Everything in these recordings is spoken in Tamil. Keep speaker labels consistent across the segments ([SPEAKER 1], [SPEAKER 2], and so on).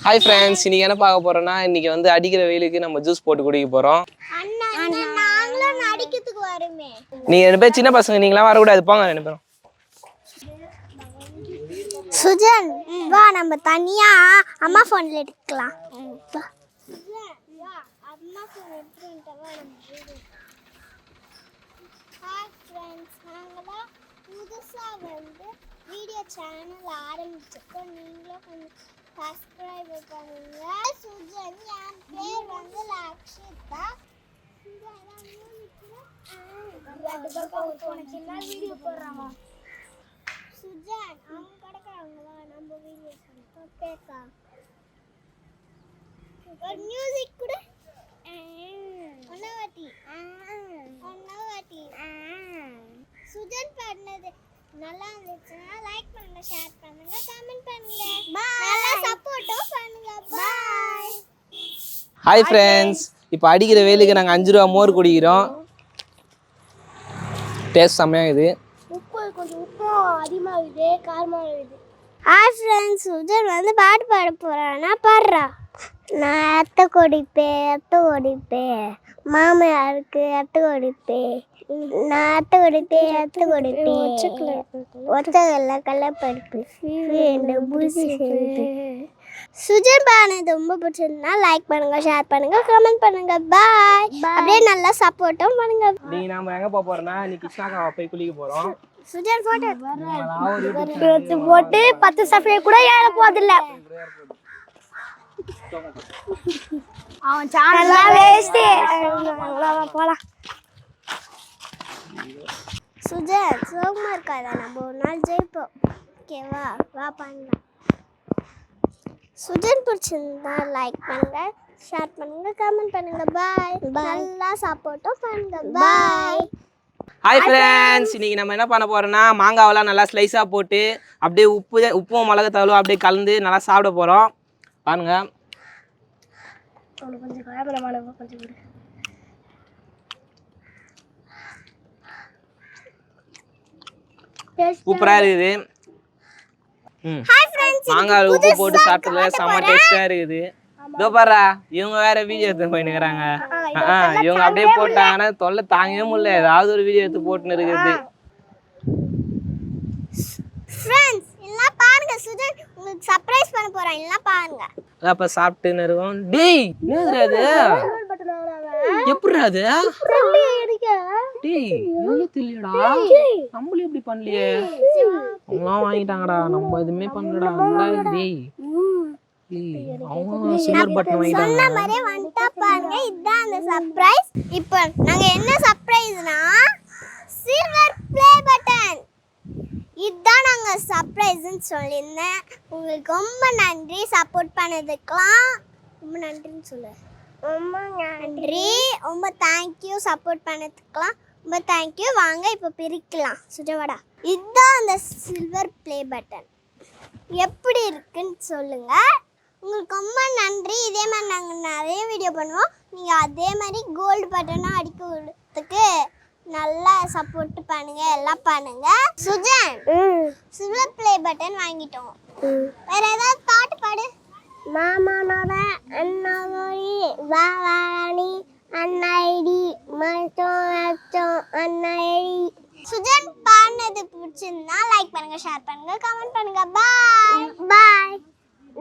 [SPEAKER 1] Hi friends, இன்னைக்கு என்ன பார்க்க போறோம்னா இன்னைக்கு வந்து அடிக்கிற வெயிலுக்கு நம்ம ஜூஸ் போட்டு குடிக்க போறோம்.
[SPEAKER 2] அண்ணா நாங்களும் அடிக்கிறதுக்கு வருமே.
[SPEAKER 1] நீங்க ரெண்டு பேர் சின்ன பசங்க நீங்களா வர கூடாது போங்க ரெண்டு பேரும்.
[SPEAKER 2] சுஜன் வா நம்ம தனியா அம்மா போன்ல எடுக்கலாம். வா. அம்மா போன் எடுத்துட்டு வா நம்ம. ஹாய் फ्रेंड्स நாங்களா புதுசா வந்து வீடியோ சேனல் ஆரம்பிச்சிருக்கோம். நீங்களும் கொஞ்சம் சப்ஸ்கிரைப் பண்ணுங்க. சுஜன் என் பேர் வந்து லக்ஷிதா. இந்த ரெண்டு பக்கம் போன சின்ன வீடியோ போடுறாங்க. சுஜன் அவங்க கடக்கறாங்களா நம்ம வீடியோ கேட்கா. ஒரு மியூசிக் கூட ஒன்னவாட்டி சுஜன் பாடினது நல்லா இருந்துச்சுன்னா லைக் பண்ணுங்க, ஷேர் பண்ணுங்க, கமெண்ட் பண்ணுங்க. நல்லா சப்போர்ட்டும் பண்ணுங்க. பை.
[SPEAKER 1] ஹாய் ஃப்ரெண்ட்ஸ், இப்போ அடிக்கிற வெயிலுக்கு நாங்கள் 5 ரூபா மோர் குடிக்கிறோம். டேஸ்ட் செம்மையாக இருக்குது.
[SPEAKER 2] உப்பு கொஞ்சம் அதிகமாக இருக்குது, காரமாக இருக்குது. ஹாய் ஃப்ரெண்ட்ஸ், சுஜன் வந்து பாட்டு பாட போகிறான்னா பாடுறா. நான் அத்தை கொடிப்பேன் மாமியாருக்கு அத்தை கொடிப்பேன், நான் அத்தை கொடிப்பேன் ஒத்தகல்ல கள்ளப்பருப்பு பூசி செலுத்து. சுஜன் பானது ரொம்ப பிடிச்சிருந்தா லைக் பண்ணுங்க, ஷேர் பண்ணுங்க, கமெண்ட் பண்ணுங்க. பாய். அப்படியே நல்லா சப்போர்ட்டும் பண்ணுங்க.
[SPEAKER 1] நீங்க நாம எங்க போக போறோம்னா இன்னைக்கு கிருஷ்ணாக்கா போய் குளிக்க போறோம்.
[SPEAKER 2] சுஜன் போட்டு 10 சப்ஸ்கிரைப் கூட ஏற போதில்லை. அவன் சேனல்ல வேஸ்ட். போலாம் சுஜன் சோகமா இருக்காத, நம்ம ஒரு நாள் ஜெயிப்போம். ஓகேவா? வா பண்ணலாம். சுஜன் பிடிச்சிருந்தா லைக் பண்ணுங்க, ஷேர் பண்ணுங்க, கமெண்ட் பண்ணுங்க. பாய். நல்லா சப்போர்ட்டும் பண்ணுங்க. பாய்.
[SPEAKER 1] ஹாய் ஃப்ரெண்ட்ஸ், இன்னைக்கு நம்ம என்ன பண்ண போறோம்னா மாங்காவெல்லாம் நல்லா ஸ்லைஸாக போட்டு அப்படியே உப்பும் மிளகாத்தூளும் அப்படியே கலந்து நல்லா சாப்பிட போகிறோம். பாருங்க சூப்பராக இருக்குது. மாங்காய் உப்பு போட்டு சாப்பிட்டதுல செம்ம டேஸ்டாக இருக்குது. இதோ பாரா இவங்க வேற வீடியோ எடுத்து போயின்னுக்குறாங்க. இவங்க அப்படியே போட்டாங்கன்னா தொல்லை தாங்கவே முடியல, ஏதாவது ஒரு வீடியோ எடுத்து போட்டுன்னு இருக்குது.
[SPEAKER 2] எல்லாம் பாருங்க, சுஜன் உங்களுக்கு சர்ப்ரைஸ் பண்ண போறேன். எல்லாம் பாருங்க.
[SPEAKER 1] அப்ப சாப்பிட்டுன்னு இருக்கோம். டேய் என்னதுடா இது? எப்படிடா அது? டேய் என்ன தெரியலடா, நம்மளும் இப்படி பண்ணலையே. அவங்களாம் வாங்கிட்டாங்கடா, நம்ம எதுவுமே பண்ணலடா. டேய் அவங்க சில்வர் பட்டன் வாங்கிட்டாங்க.
[SPEAKER 2] சொன்ன மாதிரியே வந்துட்டா பாருங்க. இதுதான் அந்த சர்ப்ரைஸ். இப்போ நாங்க என்ன சர்ப்ரைஸ்னா சில்வர் ப்ளே பட்டன். இதுதான் நாங்க சர்ப்ரைஸ்னு சொல்லியிருந்தேன். உங்களுக்கு ரொம்ப நன்றி சப்போர்ட் பண்ணதுக்கெல்லாம். ரொம்ப நன்றின்னு சொல்லு. ரொம்ப நன்றி, ரொம்ப தேங்க்யூ சப்போர்ட் பண்ணதுக்கெல்லாம். ரொம்ப தேங்க்யூ. வாங்க இப்போ பிரிக்கலாம். சுஜவாடா, இதுதான் அந்த சில்வர் ப்ளே பட்டன். எப்படி இருக்குன்னு சொல்லுங்க. உங்களுக்கு ரொம்ப நன்றி. இதே மாதிரி நாங்கள் நிறைய வீடியோ பண்ணுவோம். நீங்கள் அதே மாதிரி கோல்டு பட்டனாக அடிக்க விடுறதுக்கு நல்லா சப்போர்ட் பண்ணுங்க, எல்லாம் பண்ணுங்க. சுஜன் சில்வர் ப்ளே பட்டன் வாங்கிட்டோம். வேற ஏதாவது பாட்டு பாடு. மாமானோட அண்ணாவோடி வாவாணி அண்ணாடி மச்சம் அண்ணாடி. சுஜன் பாடினது பிடிச்சிருந்தா லைக் பண்ணுங்க, ஷேர் பண்ணுங்க, கமெண்ட் பண்ணுங்க. பாய். பாய்.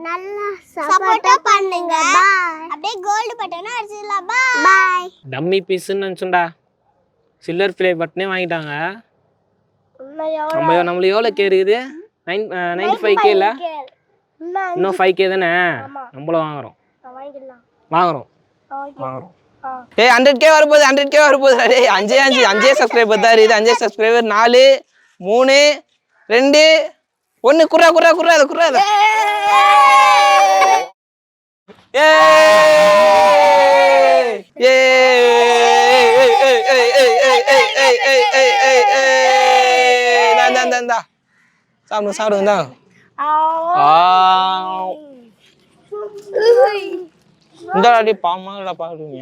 [SPEAKER 2] நல்லா சப்போர்ட் பண்ணுங்க. பாய். அப்படியே கோல்டு பட்டனா அடிச்சிடலாம். பாய்.
[SPEAKER 1] டம்மி பீஸ்ன்னு நினச்சுண்டா, சில்வர் ப்ளே பட்டனே வாங்கிட்டாங்க. நம்மள எவ்வளோ கேருக்குது? 95K இல்லை, இன்னும் 5K தானே. நம்மளும் வாங்குறோம். ஏய் 100K வரப்போகுது, 100K வரப்போகுது. டேய் 5 சப்ஸ்கிரைபர் தான் இருக்குது. 5 சப்ஸ்கிரைபர் 4 3 2 1 குறா அது குறாத. சாப்பிடுங்க. இந்த அடி பாமாடா பாடுங்க.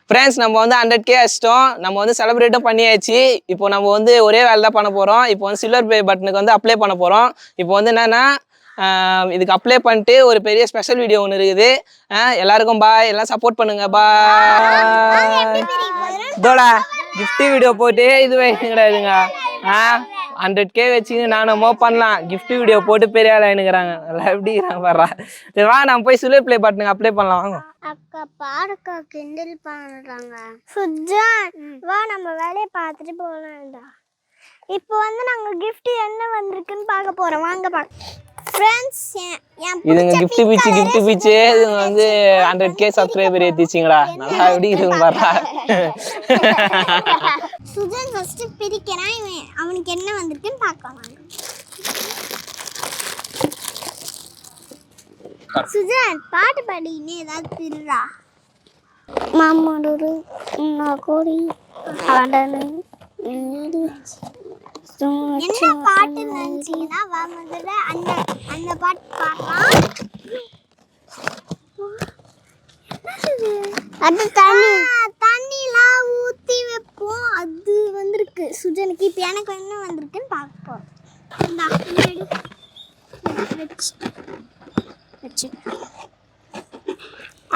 [SPEAKER 1] ஃப்ரெண்ட்ஸ் நம்ம வந்து 100K அடிச்சிட்டோம். நம்ம வந்து செலிப்ரேட்டும் பண்ணியாச்சு. இப்போ நம்ம வந்து ஒரே வேலை தான் பண்ண போகிறோம். இப்போ வந்து சில்வர் ப்ளே பட்டனுக்கு வந்து அப்ளை பண்ண போகிறோம். இப்போ வந்து என்னென்னா இதுக்கு அப்ளை பண்ணிட்டு ஒரு பெரிய ஸ்பெஷல் வீடியோ ஒன்று இருக்குது. எல்லாருக்கும் பாய், எல்லாம் சப்போர்ட் பண்ணுங்க. பாய். இதோடா கிஃப்ட் வீடியோ போட்டு இது கிடையாதுங்க. 100K வச்சுன்னு நானுமோ பண்ணலாம். கிஃப்ட் வீடியோ போட்டு பெரிய ஆள் ஆயினுக்கிறாங்க. எல்லாம் எப்படி இருக்கிறாங்க பாடுறா. சரி வா நம்ம போய் சில்வர் ப்ளே பட்டனுக்கு அப்ளை பண்ணலாம். வாங்க.
[SPEAKER 2] அக்கா பாருக்கா கிண்டல் பண்றாங்க. சுஜான் வா நம்ம வேலையை பார்த்துட்டு போகலாம்டா. இப்போ வந்து நாங்க கிஃப்ட் என்ன வந்திருக்குன்னு பார்க்க போறோம். வாங்க பார்க்க. ஃப்ரெண்ட்ஸ்
[SPEAKER 1] இதுங்க கிஃப்ட் பீச்சு இதுங்க வந்து 100K சப்ஸ்கிரைபர் ஏத்திச்சிங்கடா. நல்லா எப்படி இருக்குங்க பாடுறா.
[SPEAKER 2] சுஜன் ஃபர்ஸ்ட் பிரிக்கிறான். இவன் அவனுக்கு என்ன வந்திருக்குன்னு பார்க்கலாம். சுஜன் பாட்டு பாடினே ஏதாவது திருடா. மாமாடோடு கோடி ஆடனு என்ன பாட்டு நினைச்சீங்கன்னா முதல்ல அந்த பாட்டு பாடலாம். அது தண்ணிலாம் ஊற்றி வைப்போம். அது வந்திருக்கு சுஜனுக்கு. இப்போ எனக்கு என்ன வந்திருக்குன்னு பார்ப்போம். வச்சு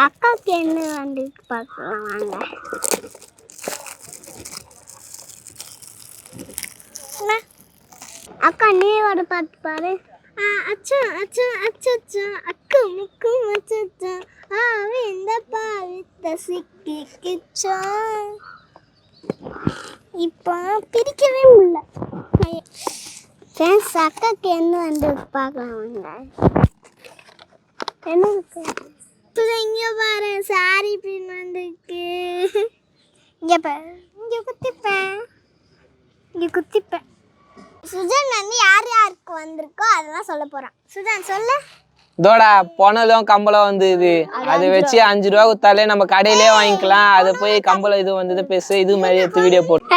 [SPEAKER 2] அக்காவுக்கு என்ன வந்திருக்கு பார்க்கலாம் வாங்க. அக்கா நீ ஒரு பாட்டு பாரு. அச்சா அச்சா அச்சா அக்கு முக்கு அச்சா இந்த பாவித்த சிக்கிச்சா. இப்போ பிரிக்கவே முடியல. ஃப்ரெண்ட்ஸ் அக்காவுக்கு என்ன வந்து பார்க்கலாம். என்ன இருக்கு இங்கே பாரு. சாரி பின் வந்துருக்கு. இங்கே பாரு. இங்கே குத்திப்பேன். சுஜன் வந்து யார் யாருக்கு வந்திருக்கோ அதெல்லாம் சொல்ல போறான். சுஜன் சொல்லு.
[SPEAKER 1] இதோட பொனலும் கம்பளம் வந்து இது அதை வச்சு 5 ரூபா கொடுத்தாலே நம்ம கடையிலே வாங்கிக்கலாம். அதை போய் கம்பளம் இது வந்தது பேசு இது மாதிரி எடுத்து வீடியோ போட்டு.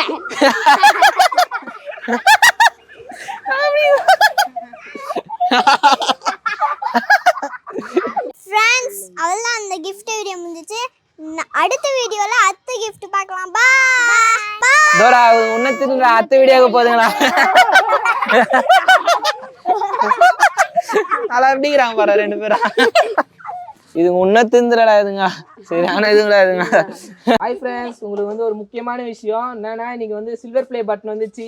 [SPEAKER 2] ஃப்ரெண்ட்ஸ் அவ்வளோதான் அந்த கிஃப்ட் வீடியோ முடிஞ்சிச்சு. அடுத்த வீடியோல அடுத்த கிஃப்ட் பார்க்கலாம். பாய்.
[SPEAKER 1] இதோட உன்னத்தின் அடுத்த வீடியோக்கு போதுங்களா. நல்லா எப்படிங்கிறாங்க பாரு 2 பேரும். இது உன்னத்தின்றடா இதுங்க. சரி ஆனா இதுங்களா இதுங்க. ஹாய் ஃப்ரெண்ட்ஸ், உங்களுக்கு வந்து ஒரு முக்கியமான விஷயம் என்னன்னா இன்னைக்கு வந்து சில்வர் ப்ளே பட்டன் வந்துச்சு.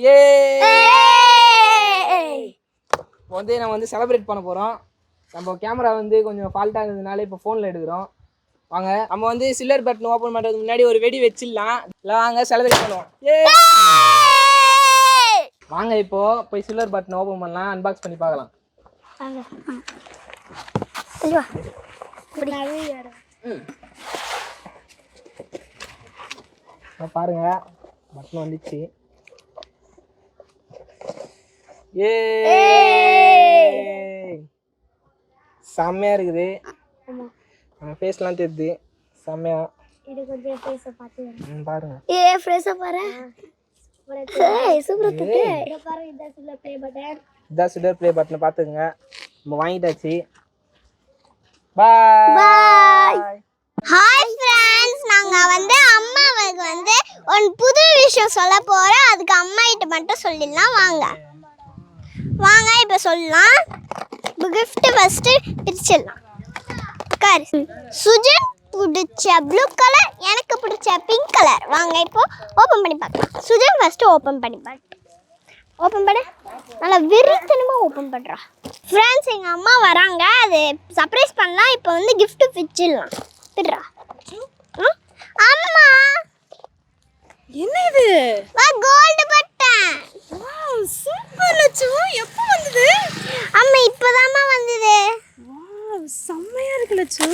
[SPEAKER 1] வந்து நம்ம வந்து செலிப்ரேட் பண்ண போறோம். நம்ம கேமரா வந்து கொஞ்சம் ஃபால்ட்டா இருந்ததுனால இப்போ ஃபோனில் எடுக்கிறோம். வாங்க நம்ம வந்து சில்வர் பட்டன் ஓப்பன் பண்ணுறதுக்கு முன்னாடி ஒரு வெடி வச்சிடலாம். இல்லை வாங்க செலிப்ரேட் பண்ணுவோம். வாங்க இப்போ போய் சில்வர் பட்டன் ஓப்பன் பண்ணலாம். அன்பாக்ஸ் பண்ணி பார்க்கலாம். பாருங்க பட்டன் வந்துச்சு. செம்மையா இருக்குது. நம்ம ஃபேஸ்லாம் தெரியுது செம்மையா.
[SPEAKER 2] இது கொஞ்சம் ஃபேஸை பார்த்து
[SPEAKER 1] பாருங்க.
[SPEAKER 2] ஃபேஸை பாரு. சூப்பரா இருக்கு. இத பாரு இதான் சில்வர் ப்ளே பட்டன்.
[SPEAKER 1] இதான் சில்வர் ப்ளே பட்டன் பார்த்துக்குங்க. நம்ம வாங்கிட்டாச்சு. பாய்.
[SPEAKER 2] ஹாய் ஃப்ரெண்ட்ஸ், நாங்க வந்து அம்மாவுக்கு வந்து ஒரு புது விஷயம் சொல்ல போறோம். அதுக்கு அம்மா கிட்ட மட்டும் சொல்லிடலாம். வாங்க இப்போ சொல்லலாம். Gift first பிரிச்சிடலாம். சுஜன் பிடிச்ச ப்ளூ கலர், எனக்கு பிடிச்ச பிங்க் கலர். வாங்க இப்போ ஓப்பன் பண்ணி பார்க்கலாம். சுஜன் ஃபர்ஸ்ட் ஓப்பன் பண்ணி நல்லா வெறித்தனமா ஓப்பன் பண்றா. ஃப்ரெண்ட்ஸ் எங்க அம்மா வராங்க. அது சர்ப்ரைஸ் பண்ணலாம். இப்போ வந்து gift பிச்சிடலாம். பிடுறா. அம்மா
[SPEAKER 3] என்ன இது?
[SPEAKER 2] Gold button.
[SPEAKER 3] வாவ் சூப்பர் லட்சு. எப்போ வந்தது?
[SPEAKER 2] அம்மா இப்போதாம்மா வந்தது.
[SPEAKER 3] வாவ் செம்மையா இருக்கு லட்சு.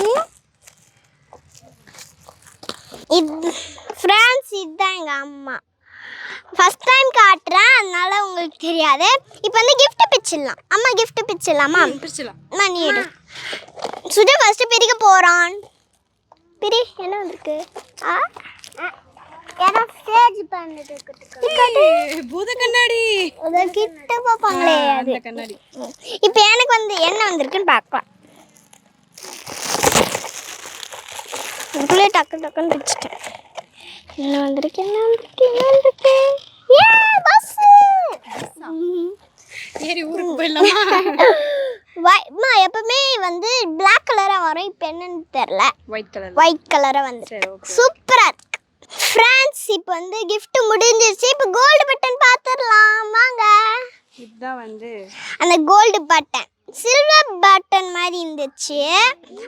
[SPEAKER 2] ஃப்ரெண்ட்ஸ் இதுதான் எங்க அம்மா. ஃபர்ஸ்ட் டைம் காட்டுறேன், அதனால உங்களுக்கு தெரியாது. இப்போ வந்து கிஃப்ட் பிச்சிடலாம். அம்மா கிஃப்ட் பிச்சிடலாமா?
[SPEAKER 3] பிரிச்சலாம்.
[SPEAKER 2] அம்மா நீ எடு. சுஜா ஃபர்ஸ்ட் பிரிக்க போறான். பிரி. என்ன வந்திருக்கு? யாரோ ஸ்டேஜ் பண்ணிட்டு இருக்கு.
[SPEAKER 3] பூத கண்ணாடி.
[SPEAKER 2] அத கிட்ட பாப்பாங்களே அது.
[SPEAKER 3] அந்த கண்ணாடி.
[SPEAKER 2] இப்போ எனக்கு வந்து என்ன வந்திருக்குன்னு பார்க்கலாம். இதுக்குள்ளே டக்குன்னு பிரிச்சிட்டேன். என்ன வந்திருக்கு ஏ பஸ்
[SPEAKER 3] ஏறி ஊருக்கு போயிடலாமா?
[SPEAKER 2] அம்மா எப்பவுமே வந்து பிளாக் கலரா வரும், இப்போ என்னன்னு தெரியல,
[SPEAKER 3] ஒயிட்
[SPEAKER 2] கலரா வந்து
[SPEAKER 3] சரி, okay.
[SPEAKER 2] சூப்பரா இருக்கு ஃப்ரெண்ட்ஸ். இப்போ வந்து gift முடிஞ்சிருச்சு. இப்போ கோல்டு பட்டன் பார்த்துடலாம் வாங்க.
[SPEAKER 3] இதுதான் வந்து
[SPEAKER 2] அந்த கோல்டு பட்டன் சில்வர் பட்டன் மாதிரி இருந்துச்சு.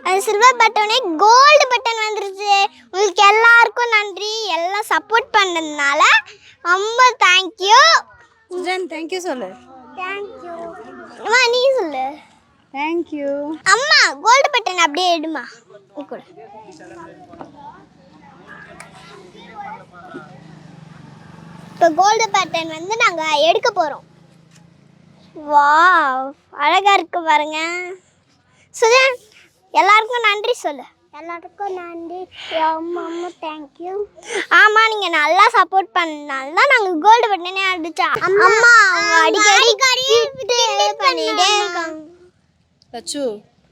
[SPEAKER 2] அந்த சில்வர் பட்டனே கோல்டு பட்டன் வந்துருச்சு. உங்களுக்கு எல்லாருக்கும் நன்றி, எல்லாம் சப்போர்ட் பண்ணதுனால ரொம்ப தேங்க்யூ.
[SPEAKER 3] சுஜன் தேங்க்யூ சொல்லு.
[SPEAKER 2] தேங்க்யூ அம்மா, நீ சொல்லு.
[SPEAKER 3] தேங்க்யூ.
[SPEAKER 2] அம்மா கோல்டு பட்டன் அப்படியே எடுமா. கூட இப்போ கோல்டு பட்டன் வந்து நாங்கள் எடுக்க போகிறோம். வாவ் அழகா இருக்கு பாருங்க. சுஜன் எல்லாருக்கும் நன்றி சொல்லு. எல்லாருக்கும் நன்றி. அம்மா தேங்க்யூ. ஆமாம், நீங்கள் நல்லா சப்போர்ட் பண்ணனால தான் நாங்கள் கோல்டு பட்டனே அடித்தோம். அம்மா அடிக்கடி பண்ணிட்டே இருக்காங்க.
[SPEAKER 3] லட்சு,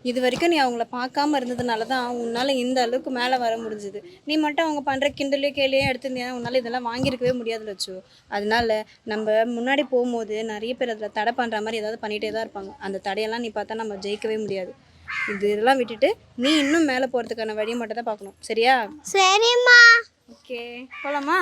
[SPEAKER 3] இது வரைக்கும் நீ அவங்கள பார்க்காம இருந்ததுனால தான் உன்னால் இந்த அளவுக்கு மேலே வர முடிஞ்சுது. நீ மட்டும் அவங்க பண்ணுற கிண்டலையும் கேள்வியும் எடுத்திருந்தீங்கன்னா உன்னால் இதெல்லாம் வாங்கியிருக்கவே முடியாது லட்சு. அதனால நம்ம முன்னாடி போகும்போது நிறைய பேர் அதில் தடை பண்ணுற மாதிரி ஏதாவது பண்ணிகிட்டே தான் இருப்பாங்க. அந்த தடையெல்லாம் நீ பார்த்தா நம்ம ஜெயிக்கவே முடியாது. இதெல்லாம் விட்டுட்டு நீ இன்னும் மேலே போகிறதுக்கான வழியை மட்டும் தான் பார்க்கணும். சரியா?
[SPEAKER 2] சரிம்மா.
[SPEAKER 3] ஓகே, போகலாமா?